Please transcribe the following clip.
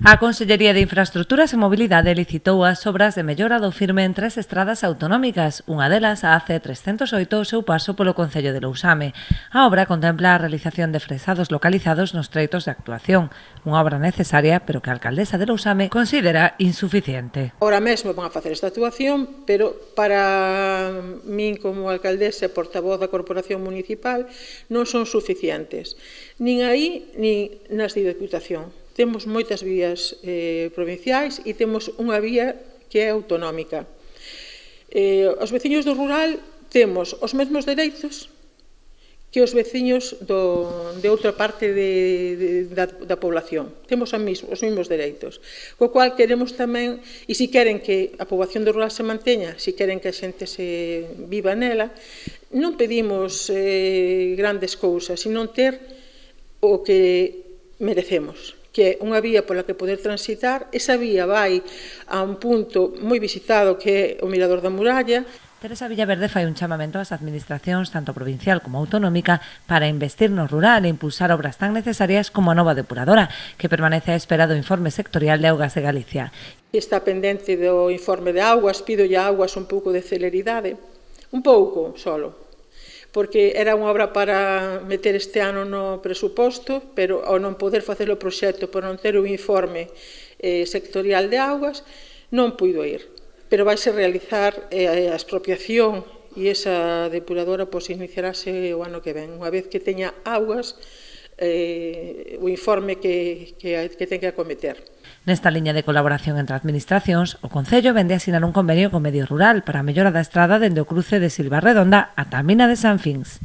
A Consellería de Infraestructuras e Mobilidade licitou as obras de mellora do firme en 3 estradas autonómicas, unha delas a AC308 o seu paso polo concello de Lousame. A obra contempla a realización de fresados localizados nos treitos de actuación, unha obra necesaria pero que a alcaldesa de Lousame considera insuficiente. Ahora mesmo van a facer esta actuación, pero para min como alcaldesa e portavoz da Corporación Municipal non son suficientes, nin aí nin nas de Deputación. Temos moitas vías provinciais e temos unha vía que é autonómica. Os veciños do rural temos os mesmos dereitos que os veciños de outra parte da población. Temos os mesmos dereitos. Co cual queremos tamén, e se queren que a poboación do rural se manteña, se queren que a xente se viva nela, non pedimos grandes cousas, sino ter o que merecemos, que é unha vía pola que poder transitar. Esa vía vai a un punto moi visitado que é o Mirador da Muralla. Teresa Villaverde fai un chamamento ás administracións, tanto provincial como autonómica, para investir no rural e impulsar obras tan necesarias como a nova depuradora, que permanece á espera do informe sectorial de Augas de Galicia. Está pendente do informe de Augas, pidolle a Augas un pouco de celeridade, un pouco solo, porque era unha obra para meter este ano no presuposto, pero ao non poder facer o proxecto por non ter o informe sectorial de Augas, non puido ir. Pero vaise realizar a expropiación e esa depuradora iniciarase o ano que ven, unha vez que teña Augas o informe que ten que acometer. Nesta liña de colaboración entre administracións, o Concello vende a asinar un convenio con Medio Rural para a mellora da estrada dende o cruce de Silva Redonda ata a mina de San Fins.